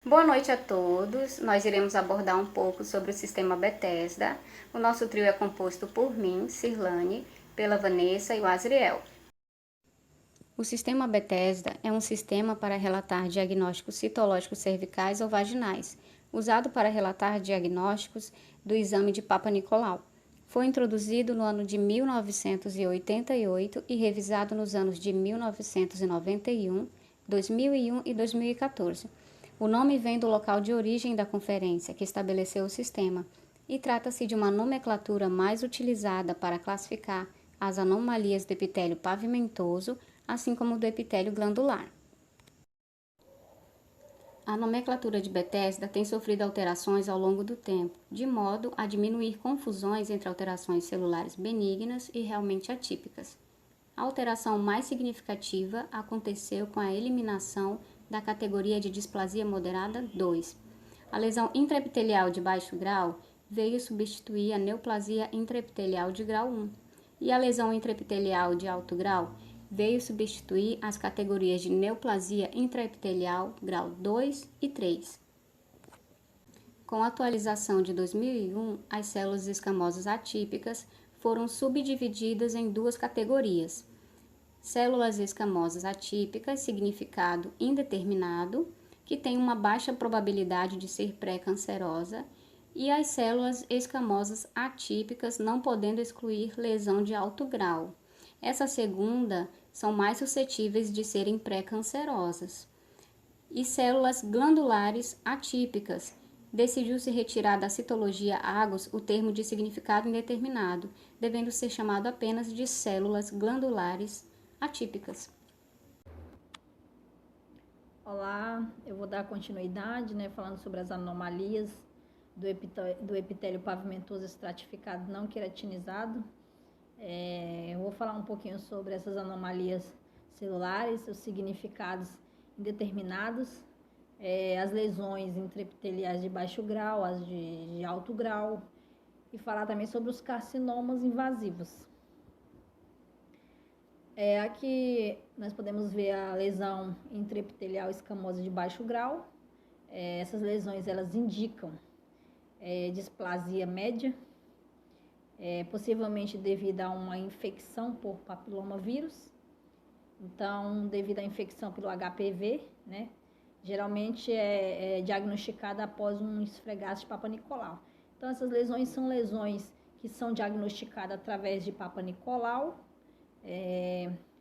Boa noite a todos. Nós iremos abordar um pouco sobre o sistema Bethesda. O nosso trio é composto por mim, Cirlane, pela Vanessa e o Asriel. O sistema Bethesda é um sistema para relatar diagnósticos citológicos cervicais ou vaginais, usado para relatar diagnósticos do exame de Papa Nicolau. Foi introduzido no ano de 1988 e revisado nos anos de 1991, 2001 e 2014. O nome vem do local de origem da conferência que estabeleceu o sistema, e trata-se de uma nomenclatura mais utilizada para classificar as anomalias do epitélio pavimentoso, assim como do epitélio glandular. A nomenclatura de Bethesda tem sofrido alterações ao longo do tempo, de modo a diminuir confusões entre alterações celulares benignas e realmente atípicas. A alteração mais significativa aconteceu com a eliminação da categoria de displasia moderada 2. A lesão intraepitelial de baixo grau veio substituir a neoplasia intraepitelial de grau 1, e a lesão intraepitelial de alto grau veio substituir as categorias de neoplasia intraepitelial grau 2 e 3. Com a atualização de 2001, as células escamosas atípicas foram subdivididas em duas categorias: células escamosas atípicas, significado indeterminado, que tem uma baixa probabilidade de ser pré-cancerosa, e as células escamosas atípicas, não podendo excluir lesão de alto grau. Essa segunda são mais suscetíveis de serem pré-cancerosas. E células glandulares atípicas. Decidiu-se retirar da citologia Agos o termo de significado indeterminado, devendo ser chamado apenas de células glandulares atípicas. Olá, eu vou dar continuidade, falando sobre as anomalias do epitélio pavimentoso estratificado não queratinizado. Eu vou falar um pouquinho sobre essas anomalias celulares, os significados indeterminados, as lesões intraepiteliais de baixo grau, as de alto grau, e falar também sobre os carcinomas invasivos. Aqui nós podemos ver a lesão intraepitelial escamosa de baixo grau. Essas lesões elas indicam displasia média, possivelmente devido a uma infecção por papilomavírus. Então, devido à infecção pelo HPV, geralmente é diagnosticada após um esfregaço de Papa Nicolau. Então, essas lesões são lesões que são diagnosticadas através de Papa Nicolau.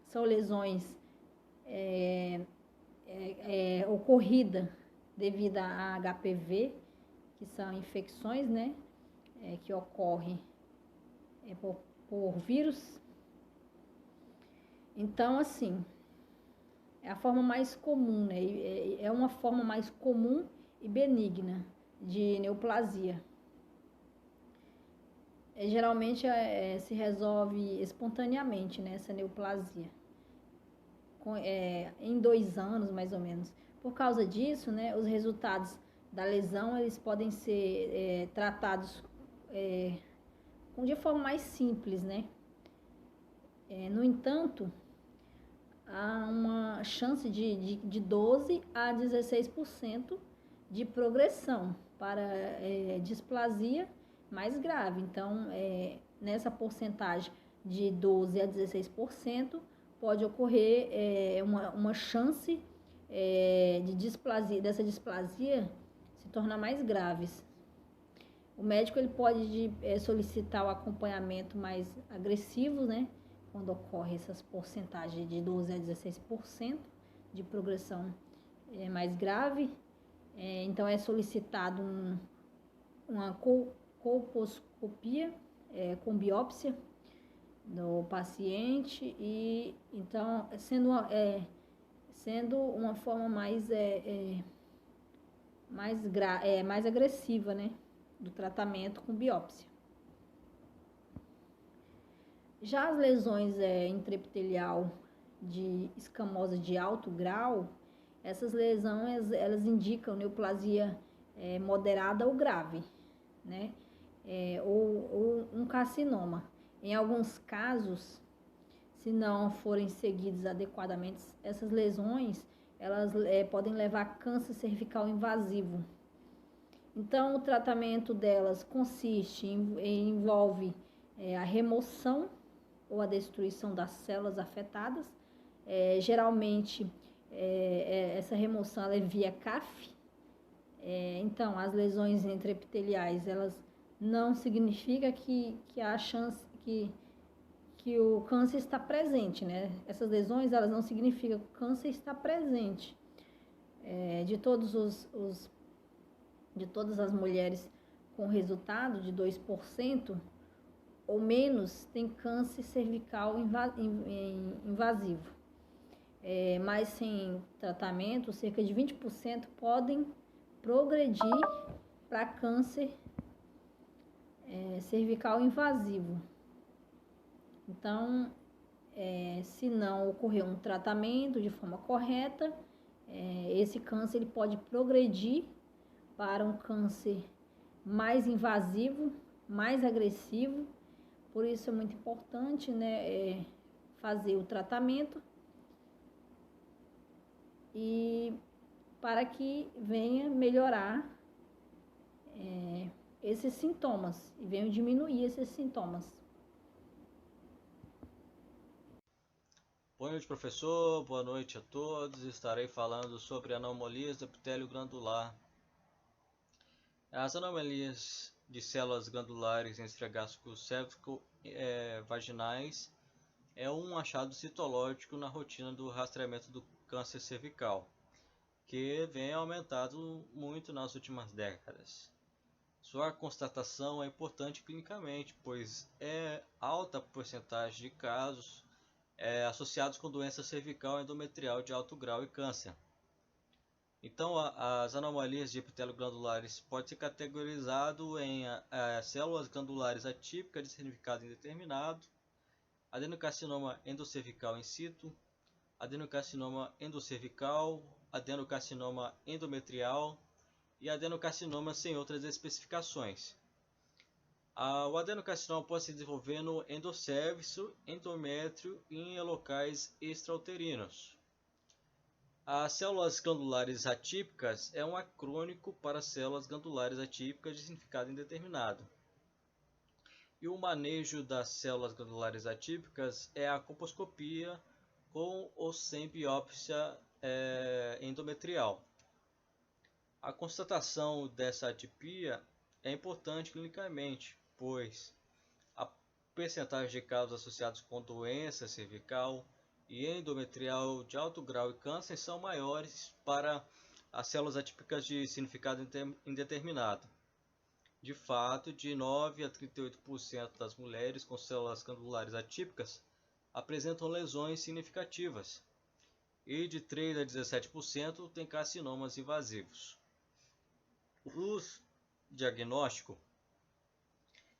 São lesões ocorridas devido a HPV, que são infecções, que ocorrem por vírus. Então, assim, é a forma mais comum, é uma forma mais comum e benigna de neoplasia. Geralmente se resolve espontaneamente, essa neoplasia, em 2 anos mais ou menos. Por causa disso, os resultados da lesão eles podem ser tratados de forma mais simples, No entanto, há uma chance de 12 a 16% de progressão para displasia mais grave. Então, nessa porcentagem de 12 a 16%, pode ocorrer uma chance de displasia, dessa displasia se tornar mais graves. O médico ele pode solicitar o acompanhamento mais agressivo, quando ocorre essas porcentagens de 12 a 16% de progressão mais grave. Então, é solicitado uma colposcopia com biópsia do paciente, e então sendo uma forma mais agressiva, do tratamento com biópsia. Já as lesões intraepitelial de escamosa de alto grau, essas lesões elas indicam neoplasia moderada ou grave, ou um carcinoma. Em alguns casos, se não forem seguidos adequadamente, essas lesões elas podem levar a câncer cervical invasivo. Então, o tratamento delas envolve a remoção ou a destruição das células afetadas. Geralmente, essa remoção ela é via CAF. Então, as lesões intraepiteliais, elas não significa que há chance que o câncer está presente, né? Essas lesões, elas não significam que o câncer está presente. De todas as mulheres com resultado de 2% ou menos tem câncer cervical invasivo. Mas sem tratamento, cerca de 20% podem progredir para câncer cervical invasivo. Então, se não ocorrer um tratamento de forma correta, esse câncer ele pode progredir para um câncer mais invasivo, mais agressivo. Por isso é muito importante, né, fazer o tratamento e para que venha melhorar esses sintomas e venham diminuir esses sintomas. Boa noite, professor. Boa noite a todos. Estarei falando sobre anomalias do epitélio glandular. As anomalias de células glandulares em esfregácico cérvico vaginais é um achado citológico na rotina do rastreamento do câncer cervical, que vem aumentado muito nas últimas décadas. Sua constatação é importante clinicamente, pois é alta a porcentagem de casos associados com doença cervical endometrial de alto grau e câncer. Então, as anomalias de epitélio glandulares podem ser categorizadas em células glandulares atípicas de significado indeterminado, adenocarcinoma endocervical in situ, adenocarcinoma endocervical, adenocarcinoma endometrial e adenocarcinoma sem outras especificações. O adenocarcinoma pode se desenvolver no endocérvix, endométrio e em locais extrauterinos. As células glandulares atípicas é um acrônico para células glandulares atípicas de significado indeterminado. E o manejo das células glandulares atípicas é a colposcopia com ou sem biópsia endometrial. A constatação dessa atipia é importante clinicamente, pois a percentagem de casos associados com doença cervical e endometrial de alto grau e câncer são maiores para as células atípicas de significado indeterminado. De fato, de 9 a 38% das mulheres com células glandulares atípicas apresentam lesões significativas e de 3 a 17% têm carcinomas invasivos. O diagnóstico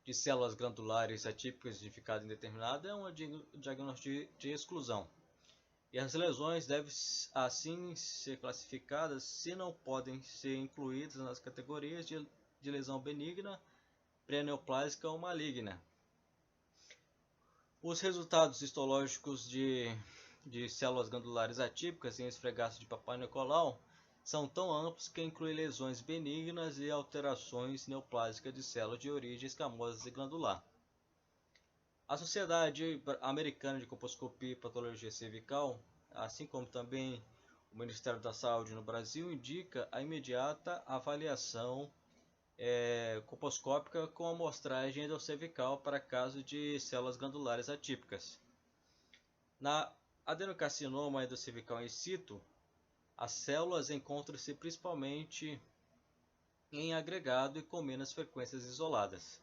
de células glandulares atípicas de significado indeterminado é um diagnóstico de exclusão. E as lesões devem assim ser classificadas se não podem ser incluídas nas categorias de lesão benigna, pré-neoplásica ou maligna. Os resultados histológicos de células glandulares atípicas em esfregaço de Papai Nicolau são tão amplos que incluem lesões benignas e alterações neoplásicas de células de origem escamosa e glandular. A Sociedade Americana de Colposcopia e Patologia Cervical, assim como também o Ministério da Saúde no Brasil, indica a imediata avaliação colposcópica com amostragem endocervical para casos de células glandulares atípicas. Na adenocarcinoma endocervical in situ, as células encontram-se principalmente em agregado e com menos frequências isoladas.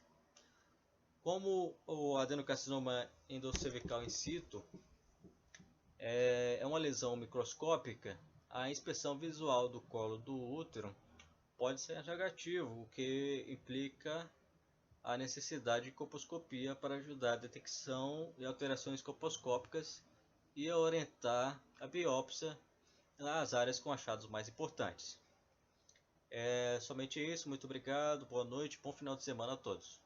Como o adenocarcinoma endocervical in situ é uma lesão microscópica, a inspeção visual do colo do útero pode ser negativa, o que implica a necessidade de colposcopia para ajudar a detecção de alterações colposcópicas e a orientar a biópsia nas áreas com achados mais importantes. Somente isso, muito obrigado, boa noite, bom final de semana a todos.